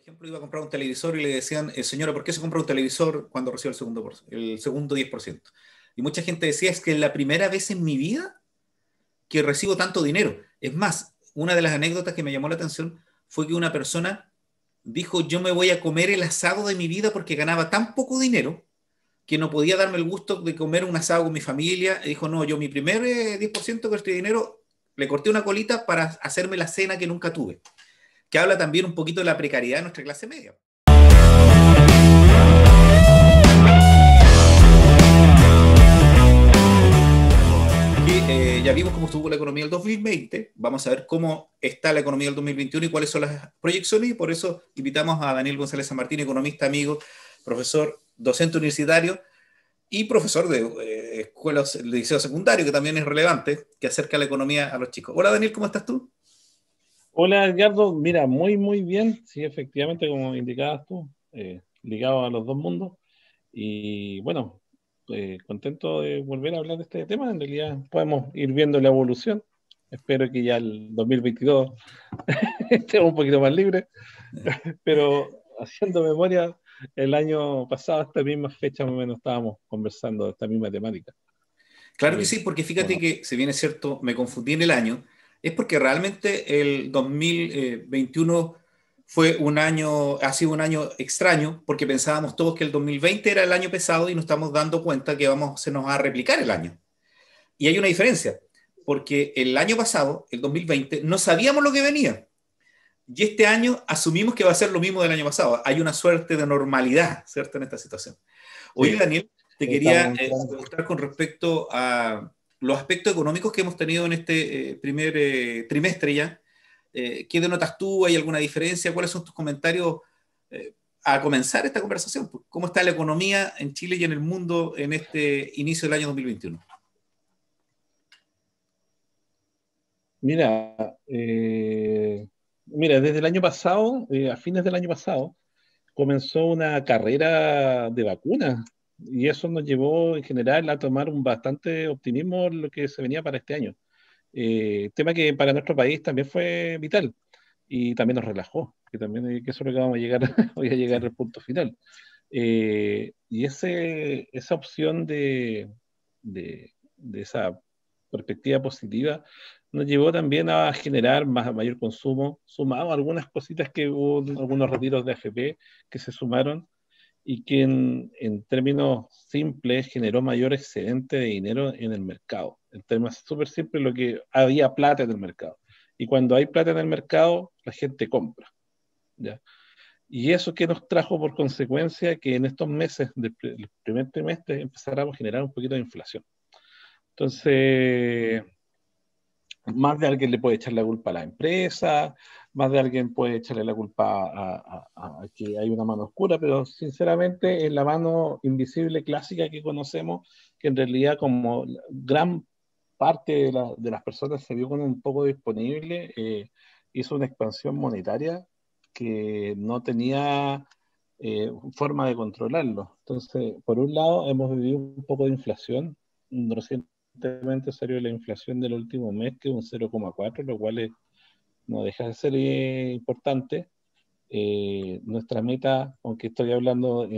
ejemplo, iba a comprar un televisor y le decían, señora, ¿por qué se compra un televisor cuando recibe el segundo 10%? Y mucha gente decía, es que es la primera vez en mi vida que recibo tanto dinero. Es más, una de las anécdotas que me llamó la atención fue que una persona dijo, yo me voy a comer el asado de mi vida porque ganaba tan poco dinero que no podía darme el gusto de comer un asado con mi familia. Y dijo, no, yo mi primer 10% de este dinero le corté una colita para hacerme la cena que nunca tuve. Que habla también un poquito de la precariedad de nuestra clase media. Y ya vimos cómo estuvo la economía del 2020, vamos a ver cómo está la economía del 2021 y cuáles son las proyecciones, y por eso invitamos a Daniel González San Martín, economista, amigo, profesor, docente universitario y profesor de escuelas de liceo secundario, que también es relevante, que acerca la economía a los chicos. Hola Daniel, ¿cómo estás tú? Hola Edgardo, mira, muy bien, sí, efectivamente, como indicabas tú, ligado a los dos mundos. Y bueno, contento de volver a hablar de este tema. En realidad podemos ir viendo la evolución. Espero que ya el 2022 estemos un poquito más libre, pero haciendo memoria, el año pasado, a esta misma fecha, más o menos estábamos conversando de esta misma temática. Claro que Eh, sí, porque fíjate bueno, que, si bien es cierto, me confundí en el año, es porque realmente el 2021 fue un año, ha sido un año extraño, porque pensábamos todos que el 2020 era el año pesado y nos estamos dando cuenta que se nos va a replicar el año. Y hay una diferencia, porque el año pasado, el 2020, no sabíamos lo que venía. Y este año asumimos que va a ser lo mismo del año pasado. Hay una suerte de normalidad, ¿cierto?, en esta situación. Oye, sí, Daniel, te quería estamos entrando. preguntar con respecto a los aspectos económicos que hemos tenido en este primer trimestre ya. ¿Qué denotas tú? ¿Hay alguna diferencia? ¿Cuáles son tus comentarios a comenzar esta conversación? ¿Cómo está la economía en Chile y en el mundo en este inicio del año 2021? Mira, mira, desde el año pasado, a fines del año pasado, comenzó una carrera de vacunas y eso nos llevó en general a tomar un bastante optimismo en lo que se venía para este año. Tema que para nuestro país también fue vital y también nos relajó, que también que eso es lo que vamos a llegar, voy a llegar Sí. al punto final. Y esa opción de esa perspectiva positiva nos llevó también a generar mayor consumo, sumado a algunas cositas que hubo, algunos retiros de AFP que se sumaron y que en términos simples generó mayor excedente de dinero en el mercado. En términos súper simples, lo que había plata en el mercado. Y cuando hay plata en el mercado, la gente compra. ¿Ya? Y eso que nos trajo por consecuencia que en estos meses del primer trimestre empezáramos a generar un poquito de inflación. Entonces, más de alguien le puede echar la culpa a la empresa, más de alguien puede echarle la culpa a que hay una mano oscura, pero sinceramente es la mano invisible clásica que conocemos, que en realidad como gran parte de las personas se vio con un poco disponible, hizo una expansión monetaria que no tenía forma de controlarlo. Entonces, por un lado, hemos vivido un poco de inflación. Recientemente salió la inflación del último mes, que es un 0,4, lo cual no deja de ser importante. Nuestra meta, aunque estoy hablando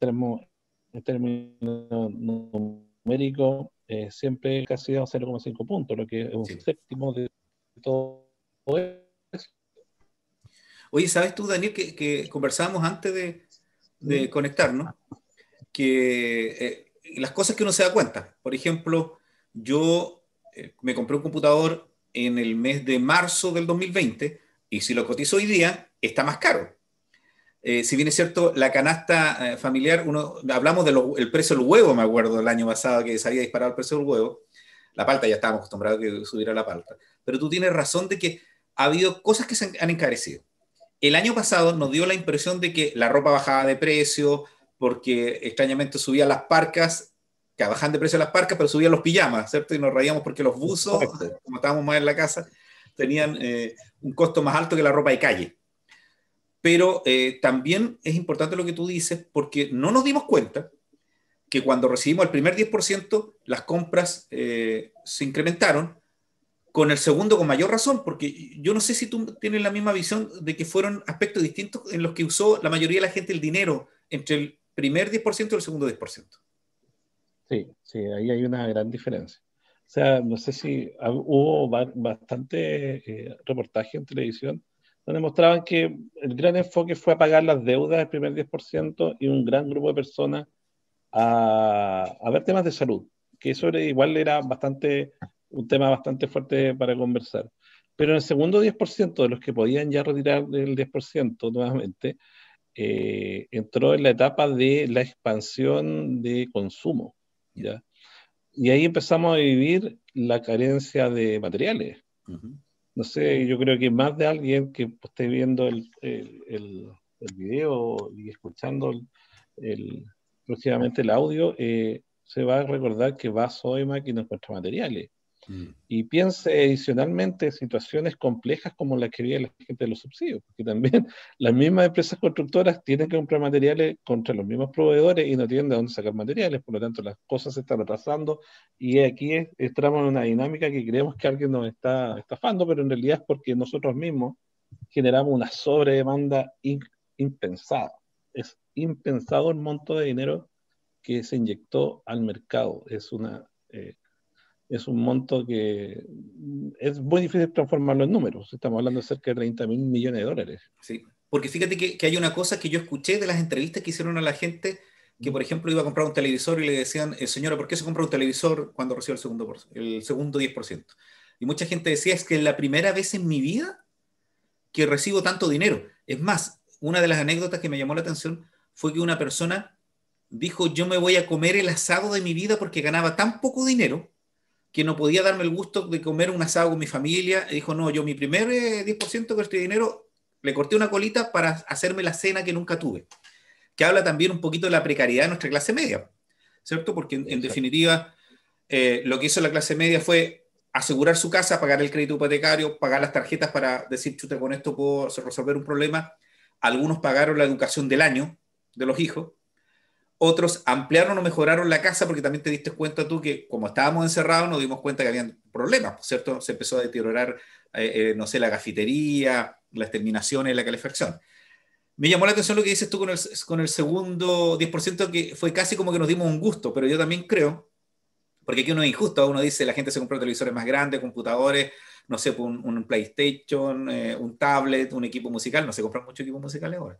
termo- en términos numéricos, siempre casi ha sido 0,5 puntos, lo que es un Sí. séptimo de todo eso. Oye, ¿sabes tú, Daniel, que conversábamos antes de ¿Mm? conectarnos? Que las cosas que uno se da cuenta. Por ejemplo, yo me compré un computador en el mes de marzo del 2020 y si lo cotizo hoy día, está más caro. Si bien es cierto, la canasta familiar, hablamos del precio del huevo, me acuerdo, el año pasado que se había disparado el precio del huevo. La palta ya estábamos acostumbrados a que subiera la palta. Pero tú tienes razón de que ha habido cosas que se han encarecido. El año pasado nos dio la impresión de que la ropa bajaba de precio, porque extrañamente subían las parcas, que bajan de precio las parcas, pero subían los pijamas, ¿cierto? Y nos reíamos porque los buzos, Exacto. como estábamos más en la casa, tenían un costo más alto que la ropa de calle. Pero también es importante lo que tú dices, porque no nos dimos cuenta que cuando recibimos el primer 10%, las compras se incrementaron, con el segundo con mayor razón, porque yo no sé si tú tienes la misma visión de que fueron aspectos distintos en los que usó la mayoría de la gente el dinero entre el primer 10% y el segundo 10%. Sí, sí, ahí hay una gran diferencia. O sea, no sé si hubo bastante reportaje en televisión donde mostraban que el gran enfoque fue a pagar las deudas del primer 10% y un gran grupo de personas a ver temas de salud, que eso igual era un tema bastante fuerte para conversar. Pero en el segundo 10% de los que podían ya retirar el 10% nuevamente, entró en la etapa de la expansión de consumo, ¿ya? Y ahí empezamos a vivir la carencia de materiales. Uh-huh. No sé, yo creo que más de alguien que esté viendo el video y escuchando el- próximamente el audio, se va a recordar que va a Sodimac y no encuentra materiales. Mm. Y piense adicionalmente situaciones complejas como las que vive la gente de los subsidios, porque también las mismas empresas constructoras tienen que comprar materiales contra los mismos proveedores y no tienen de dónde sacar materiales, por lo tanto las cosas se están atrasando y aquí entramos en una dinámica que creemos que alguien nos está estafando, pero en realidad es porque nosotros mismos generamos una sobredemanda impensada. Es impensado el monto de dinero que se inyectó al mercado. Es un monto que es muy difícil transformarlo en números. Estamos hablando de cerca de 30.000 millones de dólares. Sí, porque fíjate que hay una cosa que yo escuché de las entrevistas que hicieron a la gente que, por ejemplo, iba a comprar un televisor y le decían, señora, ¿por qué se compra un televisor cuando recibe el segundo 10%? Y mucha gente decía, es que es la primera vez en mi vida que recibo tanto dinero. Es más, una de las anécdotas que me llamó la atención fue que una persona dijo, yo me voy a comer el asado de mi vida porque ganaba tan poco dinero que no podía darme el gusto de comer un asado con mi familia. Y dijo, no, yo mi primer 10% de este dinero le corté una colita para hacerme la cena que nunca tuve. Que habla también un poquito de la precariedad de nuestra clase media, ¿cierto? Porque en Exacto. definitiva, lo que hizo la clase media fue asegurar su casa, pagar el crédito hipotecario, pagar las tarjetas para decir, chuta, con esto puedo resolver un problema. Algunos pagaron la educación del año de los hijos, otros ampliaron o mejoraron la casa porque también te diste cuenta tú que como estábamos encerrados nos dimos cuenta que habían problemas, ¿cierto? Se empezó a deteriorar, no sé, la cafetería, las terminaciones, la calefacción. Me llamó la atención lo que dices tú con el segundo 10% que fue casi como que nos dimos un gusto, pero yo también creo, porque aquí uno es injusto, uno dice la gente se compró televisores más grandes, computadores, no sé, un PlayStation, un tablet, un equipo musical, no se compran muchos equipos musicales ahora,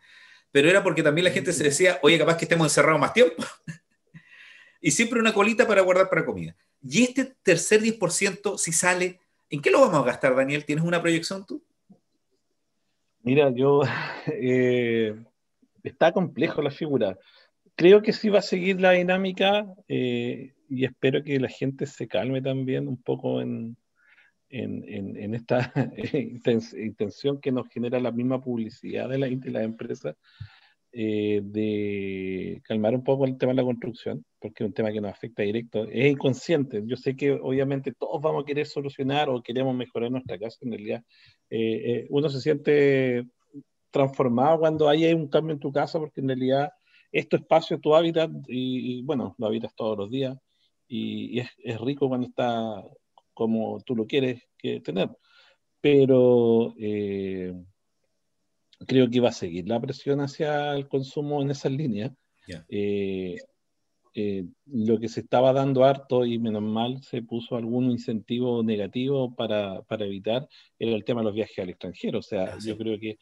pero era porque también la gente se decía, oye, capaz que estemos encerrados más tiempo y siempre una colita para guardar para comida. Y este tercer 10%, si sale, ¿en qué lo vamos a gastar, Daniel? ¿Tienes una proyección tú? Mira, eh, está complejo la figura. Creo que sí va a seguir la dinámica y espero que la gente se calme también un poco en esta intención que nos genera la misma publicidad de la empresa de calmar un poco el tema de la construcción, porque es un tema que nos afecta directo, es inconsciente. Yo sé que obviamente todos vamos a querer solucionar o queremos mejorar nuestra casa, en realidad uno se siente transformado cuando hay un cambio en tu casa, porque en realidad es tu espacio, tu hábitat, bueno, lo habitas todos los días, y es rico cuando está como tú lo quieres tener, pero creo que va a seguir la presión hacia el consumo en esas líneas. Ya. Eh, lo que se estaba dando harto y menos mal se puso algún incentivo negativo para evitar era el tema de los viajes al extranjero. O sea, Ah, yo sí. creo que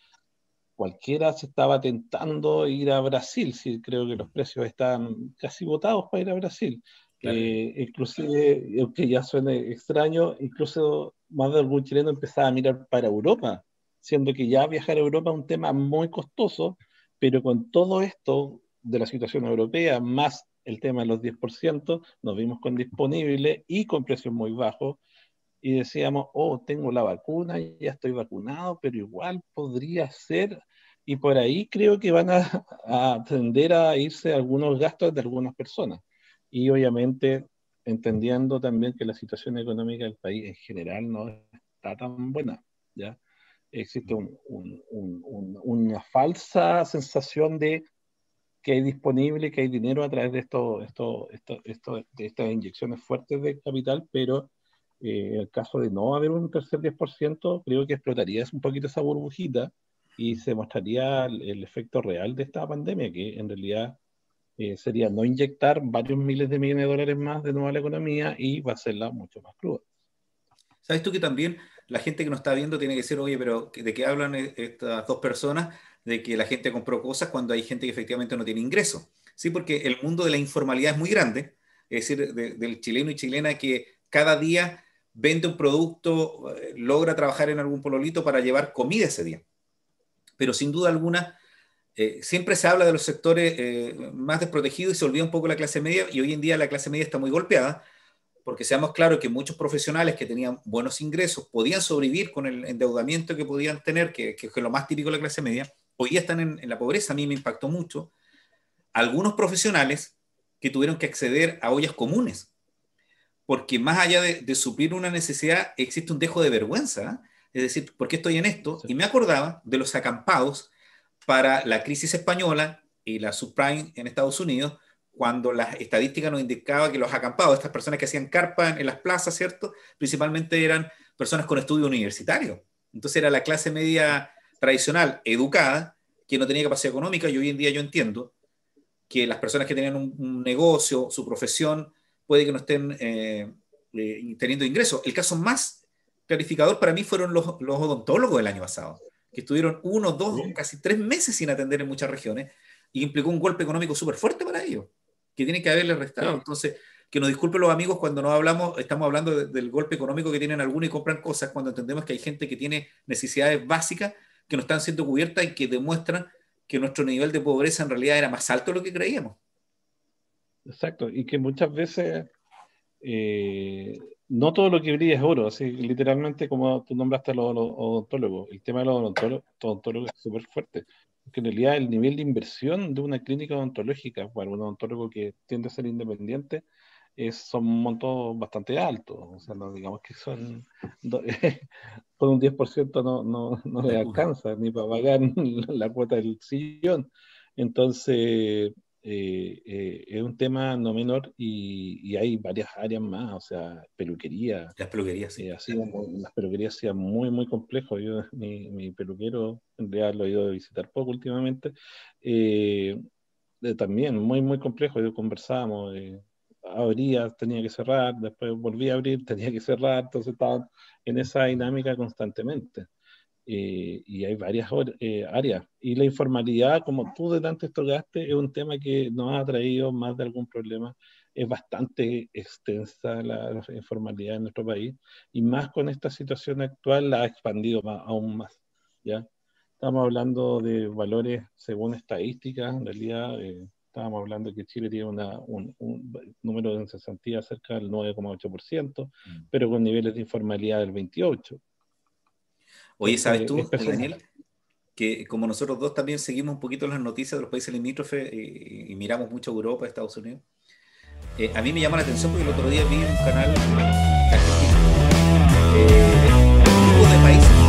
cualquiera se estaba tentando ir a Brasil, sí, creo que los precios están casi botados para ir a Brasil. Claro. Inclusive, aunque ya suene extraño, incluso más de algún chileno empezaba a mirar para Europa, siendo que ya viajar a Europa es un tema muy costoso, pero con todo esto de la situación europea, más el tema de los 10%, nos vimos con disponible y con precios muy bajos, y decíamos, oh, tengo la vacuna, ya estoy vacunado, pero igual podría ser, y por ahí creo que van a tender a irse algunos gastos de algunas personas. Y obviamente entendiendo también que la situación económica del país en general no está tan buena, ¿ya? Existe una falsa sensación de que hay disponible, que hay dinero a través de de estas inyecciones fuertes de capital, pero En el caso de no haber un tercer 10%, creo que explotaría un poquito esa burbujita y se mostraría el efecto real de esta pandemia, que en realidad sería no inyectar varios miles de millones de dólares más de nuevo a la economía y va a hacerla mucho más cruda. ¿Sabes tú que también la gente que nos está viendo tiene que decir, oye, pero ¿de qué hablan estas dos personas? De que la gente compró cosas cuando hay gente que efectivamente no tiene ingresos. Sí, porque el mundo de la informalidad es muy grande, es decir, del chileno y chilena que cada día vende un producto, logra trabajar en algún pololito para llevar comida ese día. Pero sin duda alguna, siempre se habla de los sectores más desprotegidos y se olvida un poco la clase media, y hoy en día la clase media está muy golpeada, porque seamos claros que muchos profesionales que tenían buenos ingresos podían sobrevivir con el endeudamiento que podían tener, que es lo más típico de la clase media, hoy día están en la pobreza. A mí me impactó mucho algunos profesionales que tuvieron que acceder a ollas comunes, porque más allá de suplir una necesidad, existe un dejo de vergüenza, ¿eh? Es decir, ¿por qué estoy en esto? Sí. Y me acordaba de los acampados para la crisis española y la subprime en Estados Unidos, cuando las estadísticas nos indicaban que los acampados, estas personas que hacían carpa en las plazas, ¿cierto? Principalmente eran personas con estudio universitario. Entonces era la clase media tradicional, educada, que no tenía capacidad económica, y hoy en día yo entiendo que las personas que tenían un negocio, su profesión, puede que no estén teniendo ingresos. El caso más clarificador para mí fueron los odontólogos del año pasado, que estuvieron 1, 2, Sí. casi 3 meses sin atender en muchas regiones, y implicó un golpe económico súper fuerte para ellos, que tienen que haberle restado. Sí. Entonces, que nos disculpen los amigos cuando no hablamos, estamos hablando del golpe económico que tienen algunos y compran cosas, cuando entendemos que hay gente que tiene necesidades básicas que no están siendo cubiertas y que demuestran que nuestro nivel de pobreza en realidad era más alto de lo que creíamos. Exacto, y que muchas veces no todo lo que brilla es oro, así literalmente como tú nombraste a los odontólogos, el tema de los odontólogos es súper fuerte, porque en realidad el nivel de inversión de una clínica odontológica para un odontólogo que tiende a ser independiente son montos bastante altos, o sea, no digamos que son, con un 10% no le Uy. alcanza ni para pagar la cuota del sillón. Entonces, es un tema no menor y hay varias áreas más, o sea, peluquería. Las peluquerías, sí. Las peluquerías sean muy, muy complejo. Mi peluquero, en realidad lo he ido a visitar poco últimamente, eh, también muy, muy complejo. Yo conversábamos, abría, tenía que cerrar, después volví a abrir, tenía que cerrar, entonces estaban en esa dinámica constantemente. Y hay varias áreas. Y la informalidad, como tú delante tocaste, es un tema que nos ha traído más de algún problema. Es bastante extensa la informalidad en nuestro país y más con esta situación actual la ha expandido aún más, ¿ya? Estamos hablando de valores según estadísticas, en realidad estábamos hablando de que Chile tiene un número de cesantía cerca del 9,8%, pero con niveles de informalidad del 28%. Oye, ¿sabes Entonces, es tú, personal. Daniel? Que como nosotros dos también seguimos un poquito las noticias de los países limítrofes y miramos mucho Europa, Estados Unidos, a mí me llama la atención porque el otro día vi un canal argentino, un grupo de países